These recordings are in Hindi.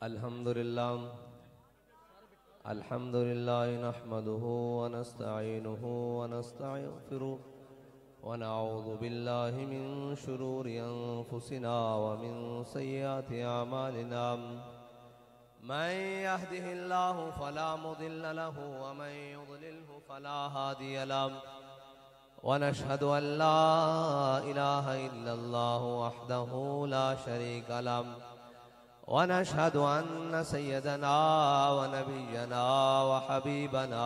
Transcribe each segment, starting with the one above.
अल्हम्दुलिल्लाह अल्हम्दुलिल्लाह नहमदुहु व नस्तईनुहु व नस्तगफिरुहु व नऊज़ु बिल्लाहि मिन शुरूरि अनफुसिना व मिन सय्यिआति अमालिना मन यहदिहिल्लाहु फला मुदिल्ल लहु व मन युद्लिल्हु फला हादिय लहु व नशहदु अन ला इलाहा इल्लल्लाहु वहदहु ला शरीका लहु व नशहदु अन्न सय्यदना व नबिय्यना व हबीबना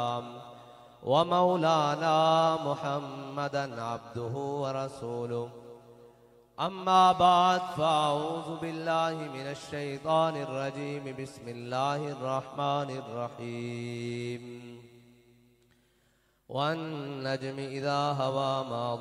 व मौलाना मुहम्मदन अब्दुहु व रसूलुहु अम्मा बाद फ़अऊज़ु बिल्लाहि मिनश शैतानिर रजीम बिस्मिल्लाहिर रहमानिर रहीम वन नज्मि इज़ा हवा मा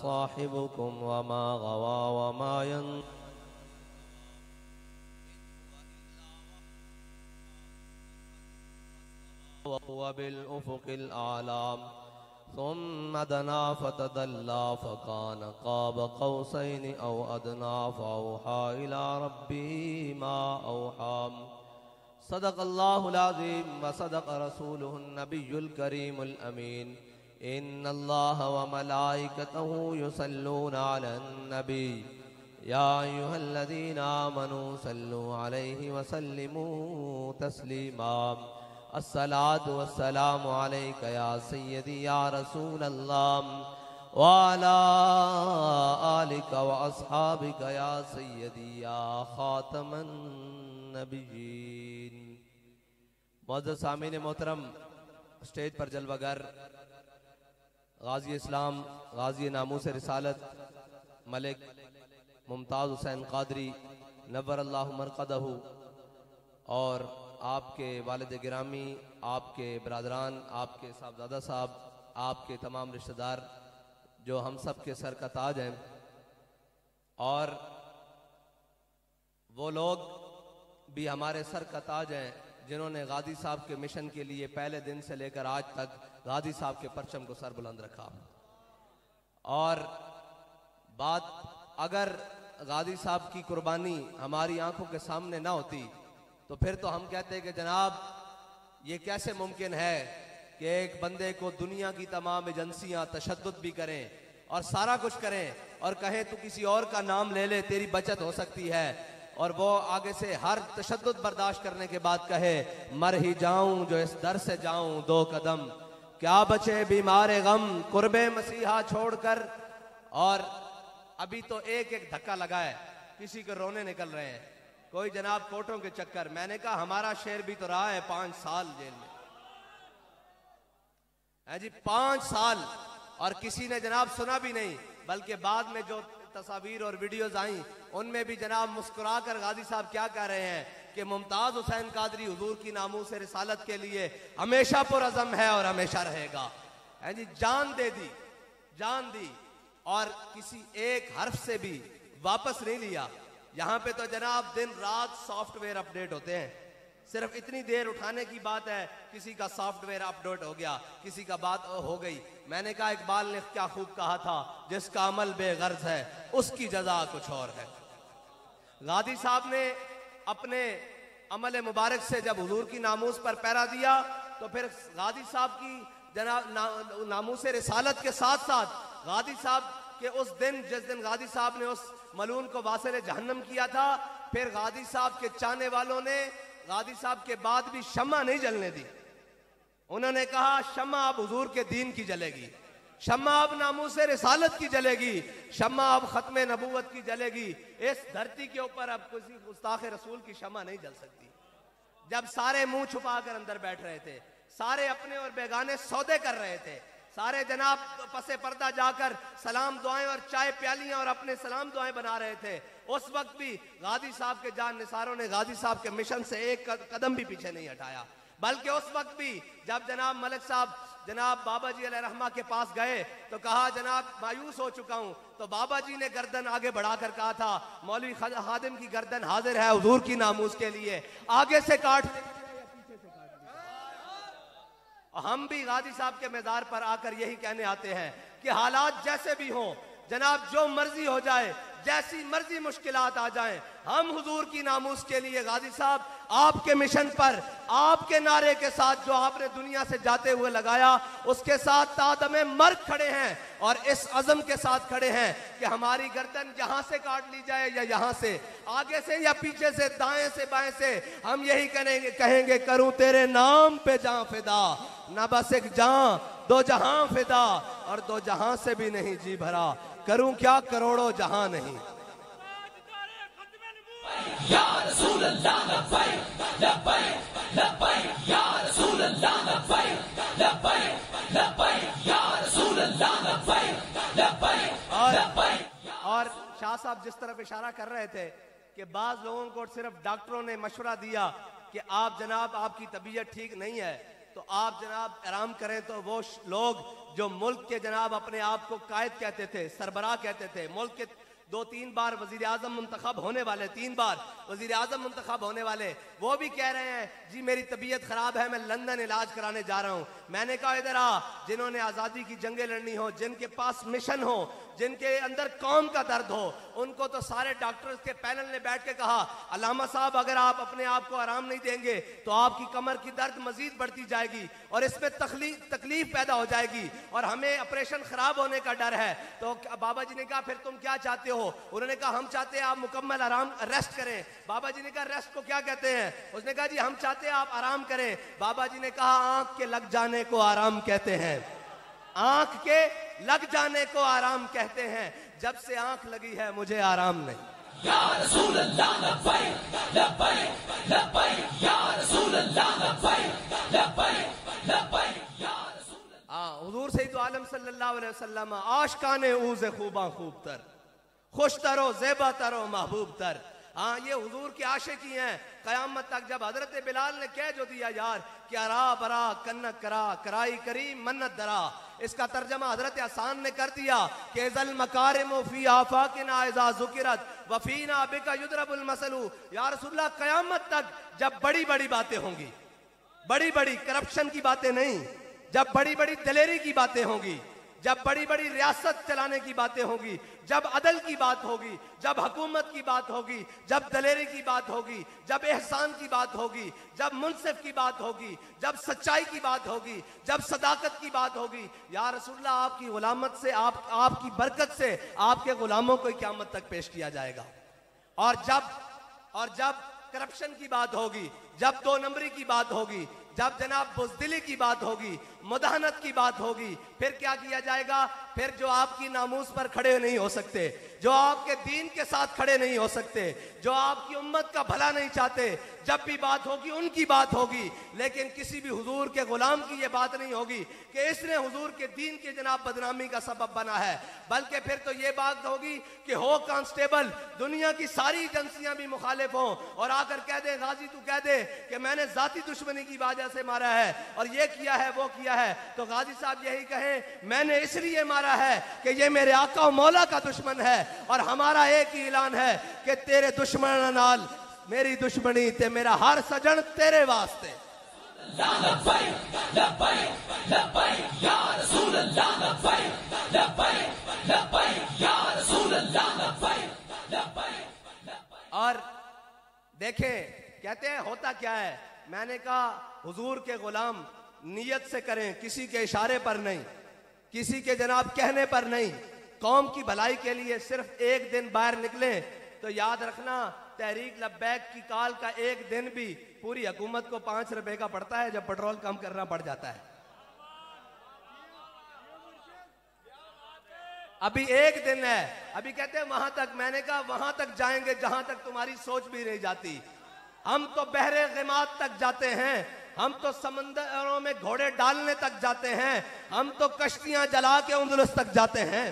साहिबुकुम व मा गवा व मा वहुव बिल-उफ़ुक़िल आला सुम्मा दना फ़तदल्ला फ़कान क़ाब क़ौसैनि औ अदना फ़अौहा इला रब्बिही मा औहा सदक़ल्लाहुल अज़ीम व सदक़ रसूलुहुन नबियुल करीमुल अमीन इन्नल्लाहा व मलाइकतहु युसल्लूना अलन नबी या अय्युहल्लज़ीना आमनू सल्लु अलैहि व सल्लिमू तस्लीमा अस्सलातु वस्सलामु अलैका या सय्यदी या रसूल अल्लाह व अला आलिका व अस्हाबिका या सय्यदी या खातमन नबिय्यीन। मुअज़्ज़ज़ सामीन मोहतरम, स्टेज पर जलवागर गाजी इस्लाम, गाजी नामूस रिसालत मलिक मुमताज़ हुसैन क़ादरी नव्वरल्लाहु मरक़दहु और आपके वालिद गिरामी, आपके बरादरान, आपके साहबजादा साहब, आपके तमाम रिश्तेदार जो हम सब के सर का ताज हैं, और वो लोग भी हमारे सर का ताज हैं जिन्होंने गाजी साहब के मिशन के लिए पहले दिन से लेकर आज तक गाजी साहब के परचम को सर बुलंद रखा। और बात अगर गाजी साहब की कुर्बानी हमारी आंखों के सामने ना होती तो फिर तो हम कहते कि जनाब ये कैसे मुमकिन है कि एक बंदे को दुनिया की तमाम एजेंसियां तशद्दुद भी करें और सारा कुछ करें और कहें तो किसी और का नाम ले ले तेरी बचत हो सकती है, और वो आगे से हर तशद्दुद बर्दाश्त करने के बाद कहे मर ही जाऊं जो इस दर से जाऊं दो कदम, क्या बचे बीमारे गम कुर्बे मसीहा छोड़कर। और अभी तो एक एक धक्का लगा है, किसी को रोने निकल रहे हैं, कोई जनाब कोर्टों के चक्कर। मैंने कहा हमारा शेर भी तो रहा है 5 साल जेल में है जी, 5 साल, और किसी ने जनाब सुना भी नहीं, बल्कि बाद में जो तस्वीर और वीडियोस आई उनमें भी जनाब मुस्कुरा कर गाजी साहब क्या कह रहे हैं कि मुमताज हुसैन कादरी हुजूर की नामूस रिसालत के लिए हमेशा पुरअज़म है और हमेशा रहेगा है जी। जान दे दी, जान दी, और किसी एक हर्फ से भी वापस नहीं लिया। यहाँ पे तो जनाब दिन रात सॉफ्टवेयर अपडेट होते हैं, सिर्फ इतनी देर उठाने की बात है, किसी का सॉफ्टवेयर अपडेट हो गया, किसी का बात हो गई। मैंने कहा इकबाल ने क्या खूब कहा था, जिसका अमल बेगर्ज है उसकी जजा कुछ और है। गाजी साहब ने अपने अमल मुबारक से जब हुजूर की नामूस पर पहरा दिया तो फिर गाजी साहब की जनाब नामूस रिसालत के साथ साथ गाजी साहब के उस दिन जिस दिन गाजी साहब ने उस मलून को वासिल जहन्नम किया था, फिर गाजी साहब के चाहने वालों ने गाजी साहब के बाद भी शम्मा नहीं जलने दी। उन्होंने कहा शम्मा अब हुजूर के दीन की जलेगी, शम्मा अब नामूस रिसालत की जलेगी, शम्मा अब खत्म नबूवत की जलेगी। इस धरती के ऊपर अब किसी गुस्ताख रसूल की शम्मा नहीं जल सकती। जब सारे मुंह छुपा कर अंदर बैठ रहे थे, सारे अपने और बेगाने सौदे कर रहे थे, सारे जनाब पसे पर्दा जाकर सलाम दुआएं और चाय प्यालियां और अपने सलाम दुआएं बना रहे थे, उस वक्त भी गाजी साहब के जान निसारों ने गाजी साहब के मिशन से एक कदम भी पीछे नहीं हटाया। बल्कि उस वक्त भी जब जनाब मलिक साहब जनाब बाबा जी अलैहिर्रहमा के पास गए तो कहा जनाब मायूस हो चुका हूं, तो बाबा जी ने गर्दन आगे बढ़ाकर कहा था मौलवी खादिम की गर्दन हाजिर है हुजूर की नामूस के लिए, आगे से काट हम भी गाजी साहब के मैदार पर आकर यही कहने आते हैं कि हालात जैसे भी हों, जनाब जो मर्जी हो जाए, जैसी मर्जी मुश्किलात आ जाएं, हम हुजूर की नामूस के लिए गाजी साहब आपके मिशन पर, आपके नारे के साथ जो आपने दुनिया से जाते हुए लगाया, उसके साथ तादमे मर्द खड़े हैं और इस अज़म के साथ खड़े हैं कि हमारी गर्दन यहां से काट ली जाए या यहां से, आगे से या पीछे से, दाएं से बाएं से, हम यही कहेंगे करूं तेरे नाम पे जान फिदा, न बस एक जान दो जहां फिदा, और दो जहां से भी नहीं जी भरा, करूं क्या करोड़ों जहां नहीं। या रसूल अल्लाह लब्बैक लब्बैक लब्बैक या रसूल अल्लाह लब्बैक लब्बैक लब्बैक या रसूल अल्लाह लब्बैक लब्बैक। और शाह साहब जिस तरफ इशारा कर रहे थे कि बाज लोगों को सिर्फ डॉक्टरों ने मशवरा दिया कि आप जनाब आपकी तबीयत ठीक नहीं है तो आप जनाब आराम करें, तो वो लोग जो मुल्क के जनाब अपने आप को कायद कहते थे, सरबराह कहते थे, मुल्क के 2-3 बार वजीर आजम मुंतखब होने वाले, 3 बार वजीर आजम मुंतखब होने वाले, वो भी कह रहे हैं जी मेरी तबीयत खराब है, मैं लंदन इलाज कराने जा रहा हूं। मैंने कहा इधर आ, जिन्होंने आजादी की जंगें लड़नी हो, जिनके पास मिशन हो, जिनके अंदर कौम का दर्द हो, उनको तो सारे डॉक्टर्स के पैनल ने बैठ के कहा अल्लामा साहब अगर आप अपने आप को आराम नहीं देंगे तो आपकी कमर की दर्द मजीद बढ़ती जाएगी और इसमें तकलीफ पैदा हो जाएगी और हमें ऑपरेशन खराब होने का डर है। तो बाबा जी ने कहा फिर तुम क्या चाहते हो? उन्होंने कहा हम चाहते हैं आप मुकम्मल आराम रेस्ट करें। बाबा जी ने कहा रेस्ट को क्या कहते हैं? उसने कहा जी हम चाहते हैं आप आराम करें। बाबा जी ने कहा आंख के लग जाने को आराम कहते हैं, आंख के लग जाने को आराम कहते हैं, जब से आंख लगी है मुझे आराम नहीं। या रसूल अल्लाह लब्बैक लब्बैक लब्बैक या रसूल अल्लाह लब्बैक लब्बैक लब्बैक या रसूल। हुजूर सैयद आलम सल्लल्लाहु अलैहि वसल्लम आशिकाने ऊज़े खूबा खूब तर, खुश तरो ज़ेबा तरो महबूब तर। हाँ ये हुजूर के आशिकी हैं। क़यामत तक जब हजरत बिलाल ने कह जो दिया यार कि अरा बरा कन्नक करा कराई करी मन्नत दरा, इसका तर्जमा हजरत हसन ने कर दिया कि ज़ल मकारिमु फी आफाकिना इज़ा ज़ुकिरत वफीना बिका युद्रबुल मसलू। या रसूलल्लाह क़यामत तक जब बड़ी बड़ी बातें होंगी, बड़ी बड़ी करप्शन की बातें नहीं, जब बड़ी बड़ी दलेरी की बातें होंगी, जब बड़ी बड़ी रियासत चलाने की बातें होगी, जब अदल की बात होगी, जब हुकूमत की बात होगी, जब दलेरी की बात होगी, जब एहसान की बात होगी, जब मुनसिफ की बात होगी, जब सच्चाई की बात होगी, जब सदाकत की बात होगी, या रसूलल्लाह आपकी गुलामत से, आपकी बरकत से आपके गुलामों को क़यामत तक पेश किया जाएगा। और जब करप्शन की बात होगी, जब 2 नंबरी की बात होगी, जब जनाब बुज़दिली की बात होगी, मुदाहनत की बात होगी, फिर क्या किया जाएगा? फिर जो आपकी नामूस पर खड़े नहीं हो सकते, जो आपके दीन के साथ खड़े नहीं हो सकते, जो आपकी उम्मत का भला नहीं चाहते, जब भी बात होगी उनकी बात होगी, लेकिन किसी भी हुजूर के गुलाम की ये बात नहीं होगी कि इसने हुजूर के दीन की जनाब बदनामी का सबब बना है। बल्कि फिर तो ये बात होगी कि हो कांस्टेबल, दुनिया की सारी एजेंसियां भी मुखालिफ हों और आकर कह दे गाजी तू कह दे कि मैंने जाती दुश्मनी की वजह से मारा है और ये किया है वो किया है, तो गाजी साहब यही कहें मैंने इसलिए मारा है कि ये मेरे आका और मौला का दुश्मन है और हमारा एक ही ऐलान है कि तेरे दुश्मन नाल मेरी दुश्मनी ते मेरा हर सजन तेरे वास्ते। और देखें कहते हैं होता क्या है, मैंने कहा हुजूर के गुलाम नियत से करें, किसी के इशारे पर नहीं, किसी के जनाब कहने पर नहीं, कौम की भलाई के लिए सिर्फ एक दिन बाहर निकले तो याद रखना तहरीक लब्बैक की कॉल का एक दिन भी पूरी हुकूमत को 5 रुपए का पड़ता है जब पेट्रोल कम करना पड़ जाता है। अभी एक दिन है, अभी कहते हैं वहां तक, मैंने कहा वहां तक जाएंगे जहां तक तुम्हारी सोच भी नहीं जाती। हम तो बहरे गिमात तक जाते हैं, हम तो समंदरों में घोड़े डालने तक जाते हैं, हम तो कश्तियां जला के उंदुलस तक जाते हैं।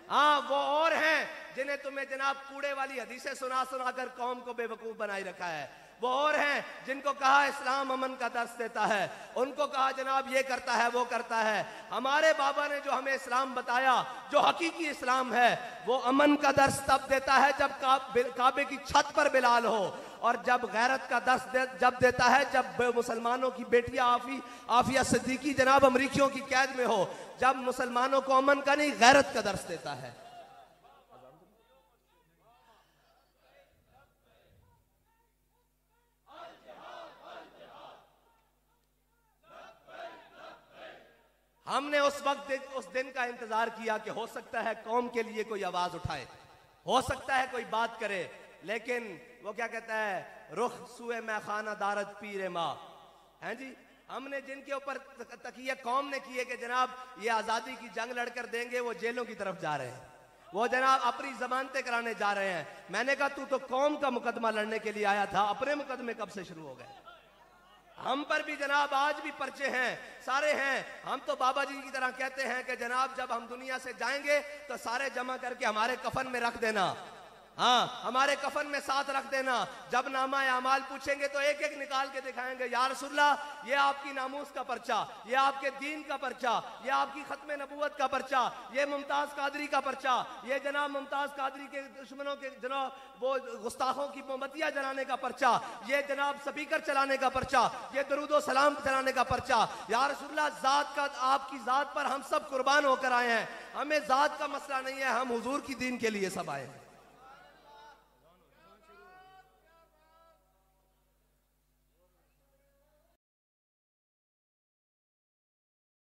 हाँ वो और हैं जिन्हें तुम्हें जनाब कूड़े वाली हदीसें सुना सुना कर कौम को बेवकूफ बनाई रखा है। वो और हैं जिनको कहा इस्लाम अमन का दर्स देता है, उनको कहा जनाब ये करता है वो करता है। हमारे बाबा ने जो हमें इस्लाम बताया, जो हकीकी इस्लाम है, वो अमन का दर्स तब देता है जब काबे की छत पर बिलाल हो, और जब गैरत का दर्स जब देता है जब मुसलमानों की बेटियां आफिया सिद्दीकी जनाब अमरीकियों की कैद में हो, जब मुसलमानों को अमन का नहीं गैरत का दर्स देता है। हमने उस दिन का इंतजार किया कि हो सकता है कौम के लिए कोई आवाज उठाए, हो सकता है कोई बात करे, लेकिन वो क्या कहता है, रुख सुए मैं खाना दारद पीरे माँ, हैं जी। हमने जिनके ऊपर तकिया कौम ने किए कि जनाब ये आजादी की जंग लड़कर देंगे, वो जेलों की तरफ जा रहे हैं, वो जनाब अपनी जमानतें कराने जा रहे हैं। मैंने कहा तू तो कौम का मुकदमा लड़ने के लिए आया था, अपने मुकदमे कब से शुरू हो गए? हम पर भी जनाब आज भी पर्चे हैं, सारे हैं। हम तो बाबा जी की तरह कहते हैं कि जनाब जब हम दुनिया से जाएंगे तो सारे जमा करके हमारे कफन में रख देना, हाँ हमारे कफन में साथ रख देना। जब नामा अमाल पूछेंगे तो एक एक निकाल के दिखाएंगे, या रसूलल्लाह ये आपकी नामूस का पर्चा, ये आपके दीन का पर्चा, ये आपकी खत्म नबूवत का पर्चा, ये मुमताज कादरी का पर्चा, ये जनाब मुमताज कादरी के दुश्मनों के जनाब वो गुस्ताखों की मोमबत्तियां जलाने का पर्चा, ये जनाब स्पीकर चलाने का पर्चा, ये दरूदो सलाम चलाने का पर्चा। या रसूलल्लाह जात का, आपकी जात पर हम सब कुर्बान होकर आए हैं, हमें जात का मसला नहीं है, हम हुजूर की दीन के लिए सब आए हैं।